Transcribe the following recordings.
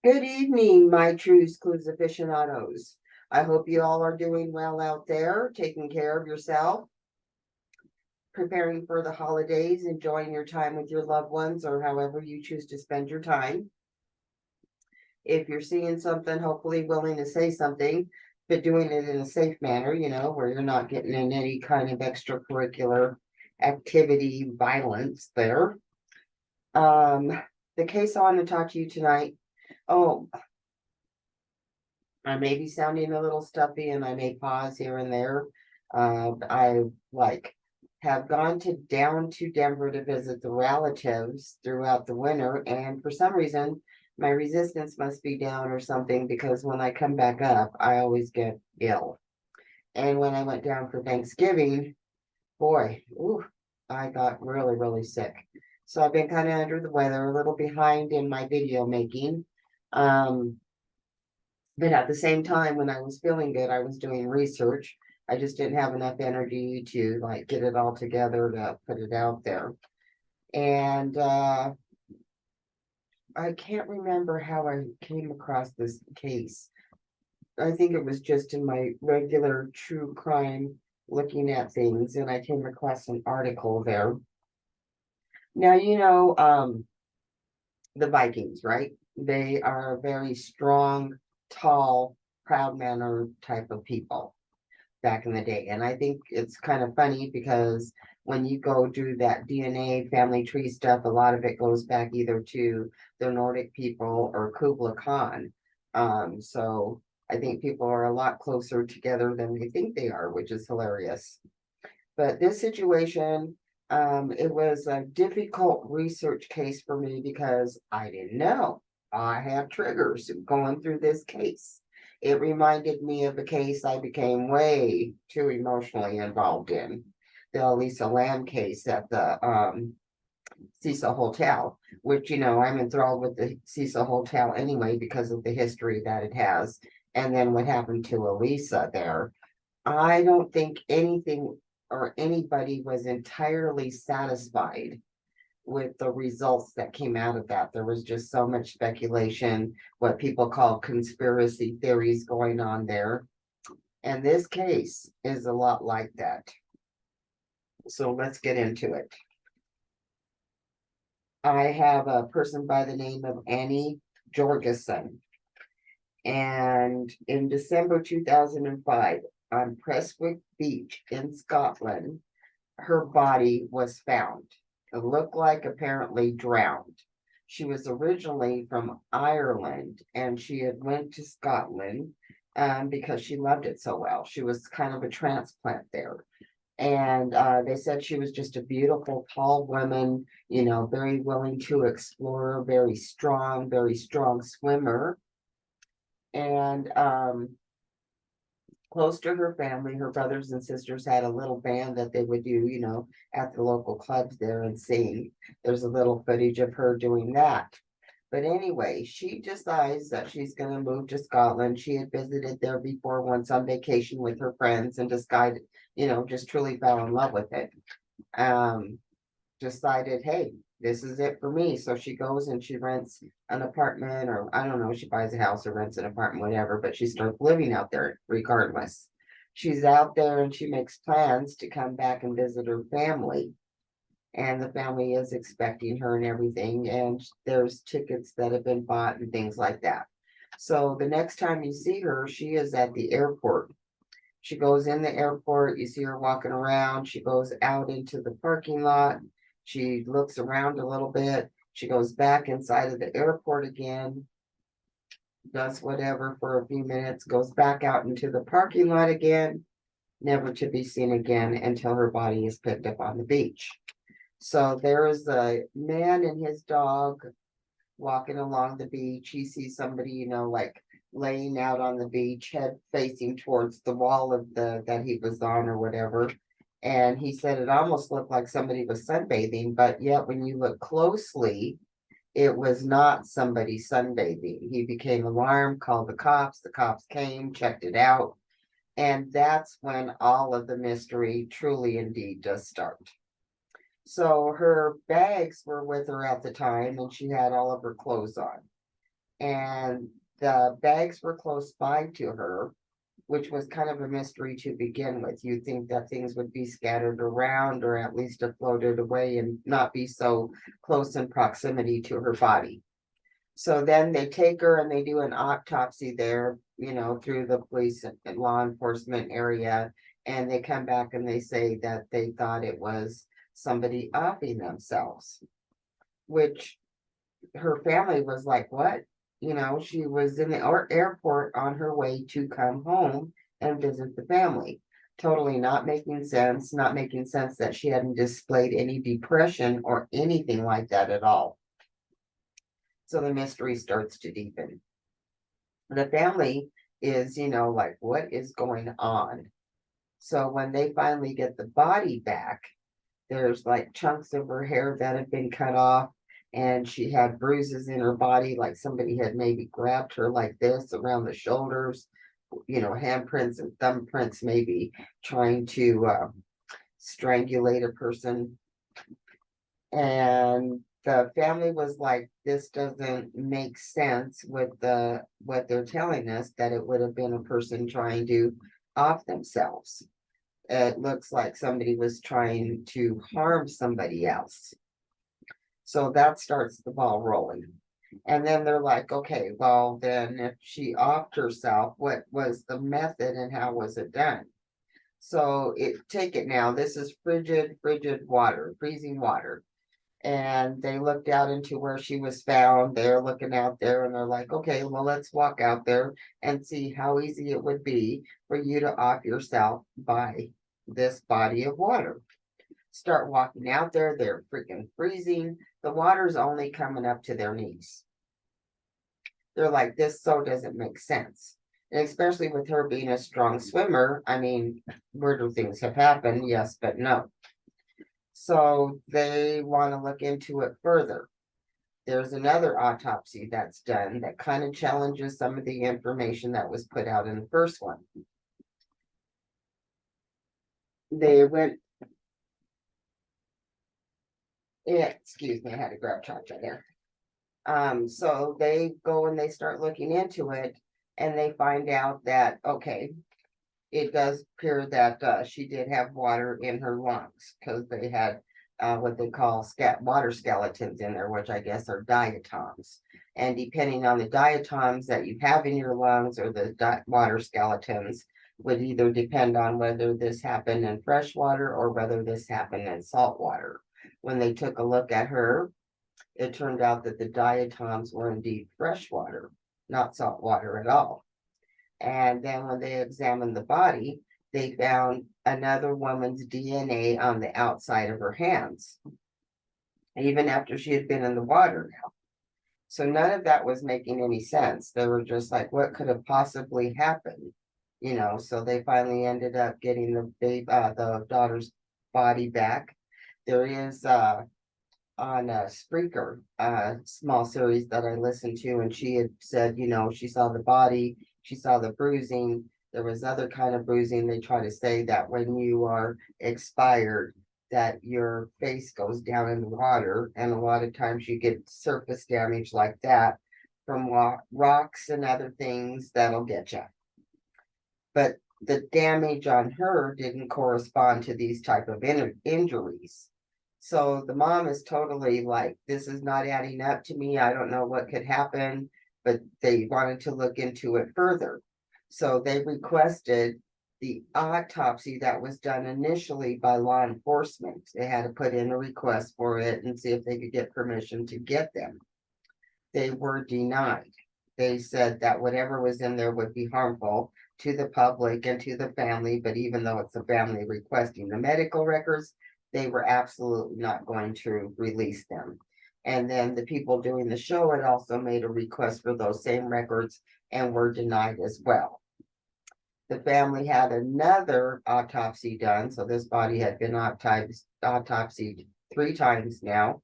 Good evening, my Trues Clues aficionados. I hope you all are doing well out there, taking care of yourself, preparing for the holidays, enjoying your time with your loved ones, or however you choose to spend your time. If you're seeing something, hopefully willing to say something, but doing it in a safe manner, where you're not getting in any kind of extracurricular activity violence there. Um, the case I want to talk to you tonight. Oh, I may be sounding a little stuffy and I may pause here and there. I like have gone down to Denver to visit the relatives throughout the winter, and for some reason my resistance must be down or something because when I come back up, I always get ill. And when I went down for Thanksgiving, boy, ooh, I got really, really sick. So I've been kind of under the weather, a little behind in my video making. Um, but at the same time, when I was feeling good, I was doing research. I just didn't have enough energy to like get it all together to put it out there. And I can't remember how I came across this case. I think it was just in my regular true crime looking at things, and I came across an article there. Now, the Vikings, right? They are a very strong, tall, proud manner type of people back in the day. And I think it's kind of funny because when you go do that DNA family tree stuff, a lot of it goes back either to the Nordic people or Kubla Khan. So I think people are a lot closer together than they think they are, which is hilarious. But this situation, it was a difficult research case for me because I didn't know. I have triggers going through this case. It reminded me of a case I became way too emotionally involved in, the Elisa Lam case at the Cecil Hotel, which, I'm enthralled with the Cecil Hotel anyway because of the history that it has. And then what happened to Elisa there. I don't think anything or anybody was entirely satisfied with the results that came out of that. There was just so much speculation, what people call conspiracy theories going on there. And this case is a lot like that. So let's get into it. I have a person by the name of Annie Jorgensen. And in December 2005, on Prestwick Beach in Scotland, her body was found. It looked like apparently drowned. She was originally from Ireland and she had went to Scotland because she loved it so well. She was kind of a transplant there. And they said she was just a beautiful, tall woman, very willing to explore, very strong swimmer. And close to her family. Her brothers and sisters had a little band that they would do, at the local clubs there and sing. There's a little footage of her doing that. But anyway, she decides that she's going to move to Scotland. She had visited there before once on vacation with her friends and decided, just truly fell in love with it. Um, Decided, hey, this is it for me. So she goes and she rents an apartment, or I don't know, she buys a house or rents an apartment, whatever, but she starts living out there regardless. She's out there and she makes plans to come back and visit her family. And the family is expecting her and everything. And there's tickets that have been bought and things like that. So the next time you see her, she is at the airport. She goes in the airport, you see her walking around. She goes out into the parking lot. She looks around a little bit. She goes back inside of the airport again, does whatever for a few minutes, goes back out into the parking lot again, never to be seen again until her body is picked up on the beach. So there is a man and his dog walking along the beach. He sees somebody, like laying out on the beach, head facing towards the wall of the that he was on or whatever. And he said it almost looked like somebody was sunbathing, but yet when you look closely, it was not somebody sunbathing. He became alarmed, called the cops came, checked it out. And that's when all of the mystery truly indeed does start. So her bags were with her at the time and she had all of her clothes on. and the bags were close by to her, which was kind of a mystery to begin with. You'd think that things would be scattered around or at least have floated away and not be so close in proximity to her body. So then they take her and they do an autopsy there, through the police and law enforcement area. And they come back and they say that they thought it was somebody offing themselves, which her family was like, what? She was in the airport on her way to come home and visit the family. Totally not making sense, not making sense that she hadn't displayed any depression or anything like that at all. So the mystery starts to deepen. The family is, like, what is going on? So when they finally get the body back, there's like chunks of her hair that had been cut off, and she had bruises in her body, like somebody had maybe grabbed her like this around the shoulders, handprints and thumbprints, maybe trying to strangulate a person. And the family was like, this doesn't make sense with what they're telling us, that it would have been a person trying to off themselves. It looks like somebody was trying to harm somebody else. So that starts the ball rolling. And then they're like, okay, well, then if she offed herself, what was the method and how was it done? So take it now. This is frigid water, freezing water. And they looked out into where she was found. They're looking out there and they're like, okay, well, let's walk out there and see how easy it would be for you to off yourself by this body of water. Start walking out there. They're freaking freezing. The water's only coming up to their knees. They're like, this so doesn't make sense. And especially with her being a strong swimmer. I mean, where do things have happened? Yes, but no. So they want to look into it further. There's another autopsy that's done that kind of challenges some of the information that was put out in the first one. They went, excuse me, I had to grab Chacha there. So they go and they start looking into it, and they find out that, okay, it does appear that she did have water in her lungs, because they had what they call water skeletons in there, which I guess are diatoms. And depending on the diatoms that you have in your lungs or the water skeletons, would either depend on whether this happened in fresh water or whether this happened in salt water. When they took a look at her, it turned out that the diatoms were indeed fresh water, not salt water at all. And then when they examined the body, they found another woman's DNA on the outside of her hands, even after she had been in the water now. So none of that was making any sense. They were just like, what could have possibly happened? So they finally ended up getting the daughter's body back. There is on a Spreaker, small series that I listened to, and she had said, she saw the body, she saw the bruising. There was other kind of bruising. They try to say that when you are expired, that your face goes down in the water, and a lot of times you get surface damage like that from rocks and other things that'll get you. But the damage on her didn't correspond to these type of injuries. So the mom is totally like, this is not adding up to me. I don't know what could happen, but they wanted to look into it further. So they requested the autopsy that was done initially by law enforcement. They had to put in a request for it and see if they could get permission to get them. They were denied. They said that whatever was in there would be harmful to the public and to the family, but even though it's the family requesting the medical records, they were absolutely not going to release them. And then the people doing the show had also made a request for those same records and were denied as well. The family had another autopsy done, so this body had been autopsied 3 times now,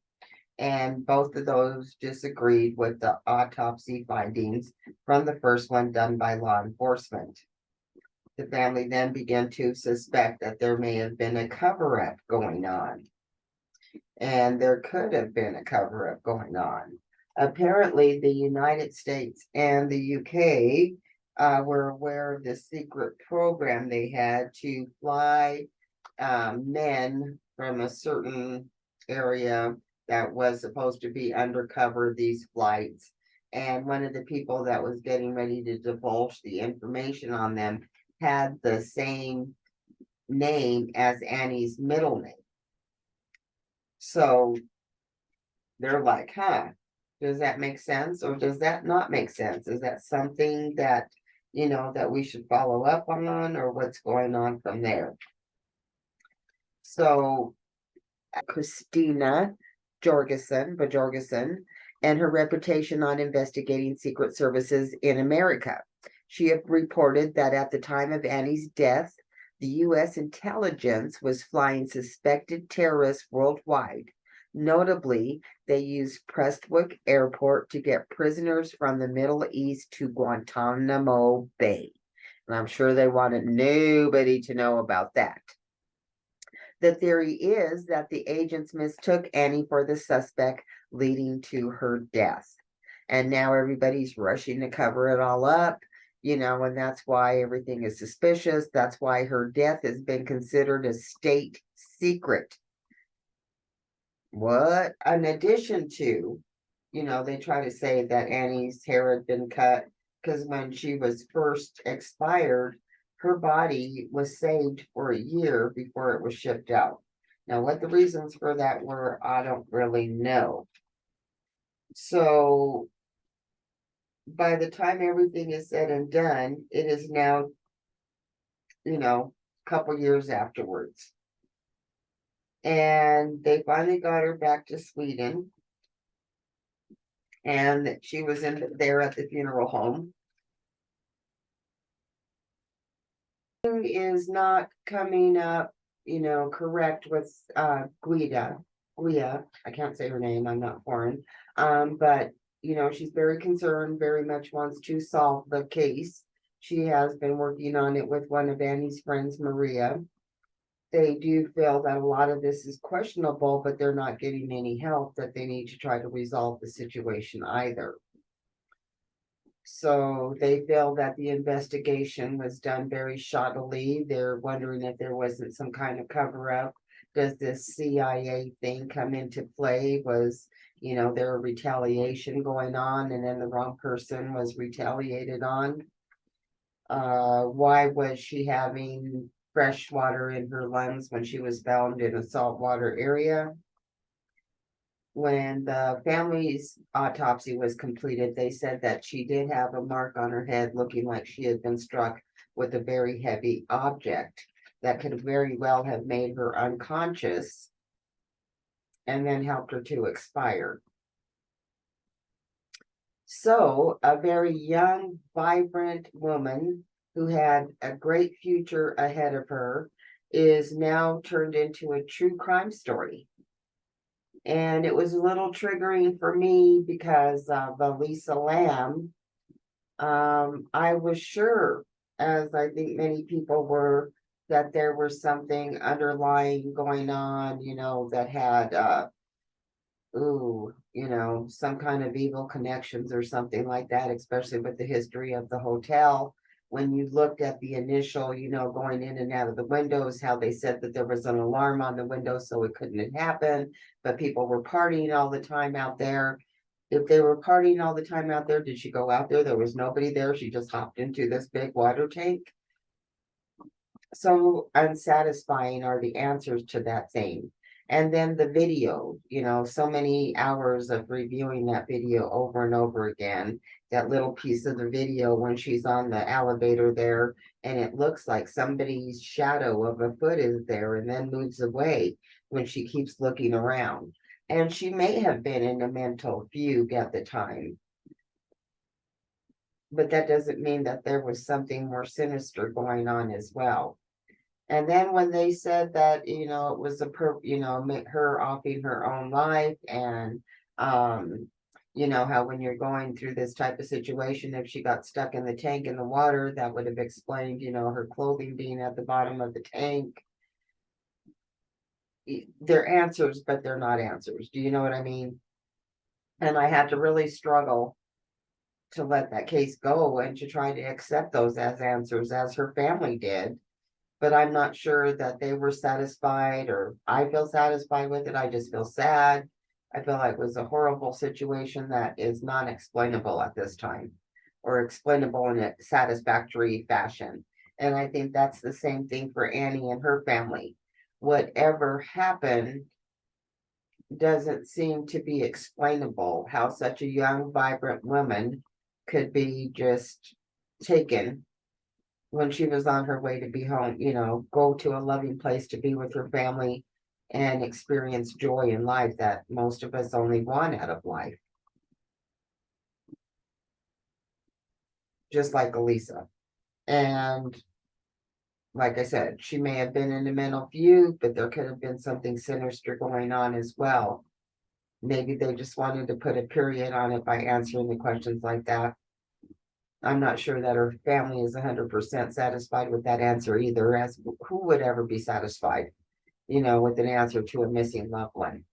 and both of those disagreed with the autopsy findings from the first one done by law enforcement. The family then began to suspect that there may have been a cover-up going on. And there could have been a cover-up going on. Apparently, the United States and the UK were aware of this secret program they had to fly men from a certain area that was supposed to be undercover these flights. And one of the people that was getting ready to divulge the information on them had the same name as Annie's middle name. So they're like, huh, does that make sense? Or does that not make sense? Is that something that, that we should follow up on, or what's going on from there? So Christina Bajorgensen, and her reputation on investigating secret services in America. She had reported that at the time of Annie's death, the U.S. intelligence was flying suspected terrorists worldwide. Notably, they used Prestwick Airport to get prisoners from the Middle East to Guantanamo Bay. And I'm sure they wanted nobody to know about that. The theory is that the agents mistook Annie for the suspect, leading to her death. And now everybody's rushing to cover it all up, and that's why everything is suspicious. That's why her death has been considered a state secret. What? In addition to, they try to say that Annie's hair had been cut because when she was first expired, her body was saved for a year before it was shipped out. Now, what the reasons for that were, I don't really know. So, by the time everything is said and done, it is now, a couple years afterwards. And they finally got her back to Sweden. And she was there at the funeral home. Is not coming up, correct with Guia. I can't say her name, I'm not foreign. But she's very concerned, very much wants to solve the case. She has been working on it with one of Annie's friends, Maria. They do feel that a lot of this is questionable, but they're not getting any help, that they need to try to resolve the situation either. So they feel that the investigation was done very shoddily. They're wondering if there wasn't some kind of cover up. Does this CIA thing come into play? Was, there a retaliation going on and then the wrong person was retaliated on? Why was she having fresh water in her lungs when she was found in a saltwater area? When the family's autopsy was completed, they said that she did have a mark on her head looking like she had been struck with a very heavy object that could very well have made her unconscious and then helped her to expire. So, a very young, vibrant woman who had a great future ahead of her is now turned into a true crime story. And it was a little triggering for me because of Lisa Lamb. I was sure, as I think many people were, that there was something underlying going on, that had, some kind of evil connections or something like that, especially with the history of the hotel. When you looked at the initial, going in and out of the windows, how they said that there was an alarm on the window, so it couldn't happen, but people were partying all the time out there. If they were partying all the time out there, did she go out there? There was nobody there. She just hopped into this big water tank. So unsatisfying are the answers to that thing. And then the video, so many hours of reviewing that video over and over again. That little piece of the video when she's on the elevator there, and it looks like somebody's shadow of a foot is there and then moves away when she keeps looking around. And she may have been in a mental fugue at the time. But that doesn't mean that there was something more sinister going on as well. And then when they said that, it was her offing her own life, and, how when you're going through this type of situation, if she got stuck in the tank in the water, that would have explained, her clothing being at the bottom of the tank. They're answers, but they're not answers. Do you know what I mean? And I had to really struggle to let that case go and to try to accept those as answers as her family did. But I'm not sure that they were satisfied or I feel satisfied with it. I just feel sad. I feel like it was a horrible situation that is non explainable at this time or explainable in a satisfactory fashion. And I think that's the same thing for Annie and her family. Whatever happened doesn't seem to be explainable how such a young, vibrant woman could be just taken when she was on her way to be home, go to a loving place to be with her family and experience joy in life that most of us only want out of life, just like Elisa. And like I said, she may have been in a mental fugue, but there could have been something sinister going on as well. Maybe they just wanted to put a period on it by answering the questions like that. I'm not sure that her family is 100% satisfied with that answer either, as who would ever be satisfied, with an answer to a missing loved one.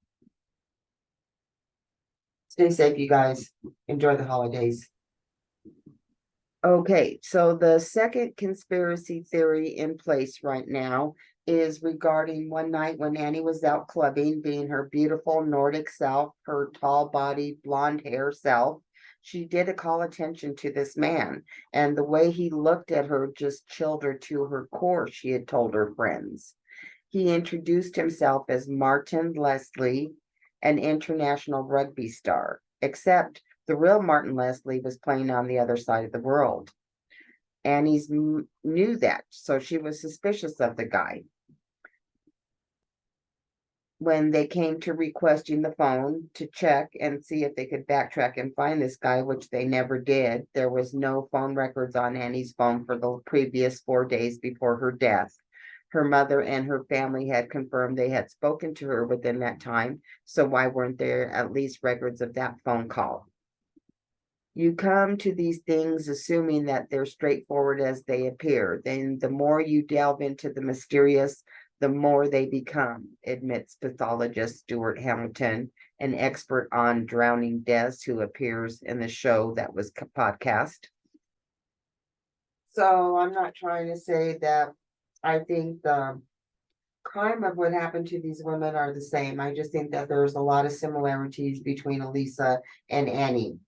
Stay safe, you guys. Enjoy the holidays. Okay, so the second conspiracy theory in place right now is regarding one night when Annie was out clubbing, being her beautiful Nordic self, her tall bodied blonde hair self. She did call attention to this man, and the way he looked at her just chilled her to her core, she had told her friends. He introduced himself as Martin Leslie, an international rugby star, except the real Martin Leslie was playing on the other side of the world. Annie's knew that, so she was suspicious of the guy. When they came to requesting the phone to check and see if they could backtrack and find this guy, which they never did, there was no phone records on Annie's phone for the previous 4 days before her death. Her mother and her family had confirmed they had spoken to her within that time, so why weren't there at least records of that phone call? You come to these things assuming that they're straightforward as they appear. Then the more you delve into the mysterious, the more they become, admits pathologist Stuart Hamilton, an expert on drowning deaths who appears in the show that was podcast. So I'm not trying to say that I think the crime of what happened to these women are the same. I just think that there's a lot of similarities between Elisa and Annie.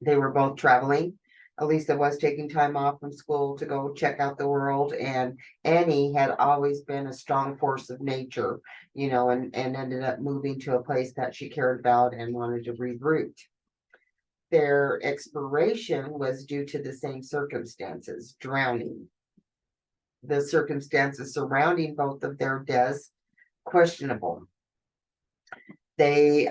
They were both traveling. Elisa was taking time off from school to go check out the world, and Annie had always been a strong force of nature, and ended up moving to a place that she cared about and wanted to reroute. Their expiration was due to the same circumstances, drowning. The circumstances surrounding both of their deaths questionable. They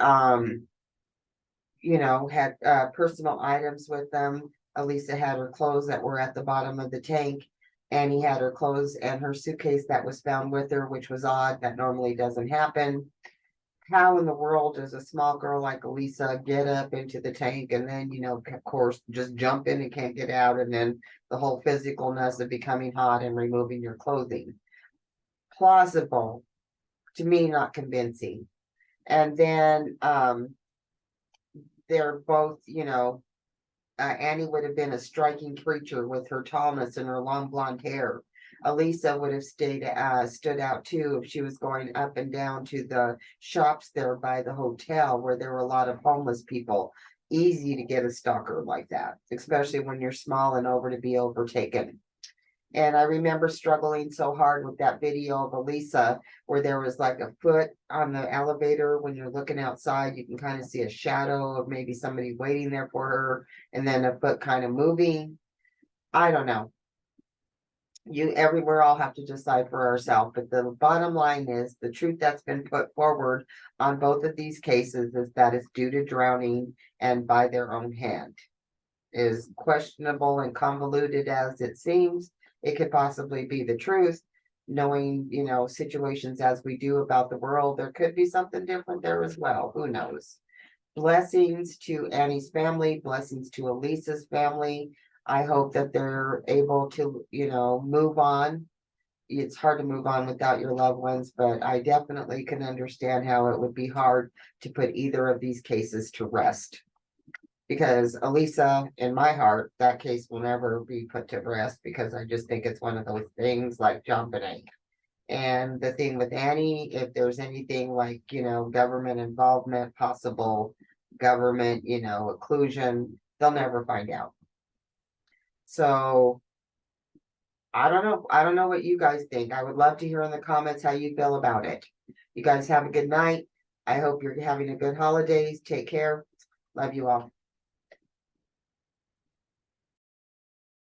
had personal items with them. Elisa had her clothes that were at the bottom of the tank. Annie had her clothes and her suitcase that was found with her, which was odd. That normally doesn't happen. How in the world does a small girl like Elisa get up into the tank and then, of course, just jump in and can't get out? And then the whole physicalness of becoming hot and removing your clothing. Plausible, to me, not convincing. And then they're both, Annie would have been a striking creature with her tallness and her long blonde hair. Elisa would have stood out too if she was going up and down to the shops there by the hotel where there were a lot of homeless people. Easy to get a stalker like that, especially when you're small and over to be overtaken. And I remember struggling so hard with that video of Elisa where there was like a foot on the elevator. When you're looking outside, you can kind of see a shadow of maybe somebody waiting there for her, and then a foot kind of moving. I don't know. We're all have to decide for ourselves. But the bottom line is the truth that's been put forward on both of these cases is that it's due to drowning and by their own hand. Is questionable and convoluted as it seems, it could possibly be the truth. Knowing, situations as we do about the world, there could be something different there as well. Who knows? Blessings to Annie's family, blessings to Elisa's family. I hope that they're able to, move on it's hard to move on without your loved ones, but I definitely can understand how it would be hard to put either of these cases to rest. Because Elisa, in my heart, that case will never be put to rest because I just think it's one of those things like jumping. And the thing with Annie, if there's anything like, government involvement, possible government, occlusion, they'll never find out. So I don't know. I don't know what you guys think. I would love to hear in the comments how you feel about it. You guys have a good night. I hope you're having a good holidays. Take care. Love you all.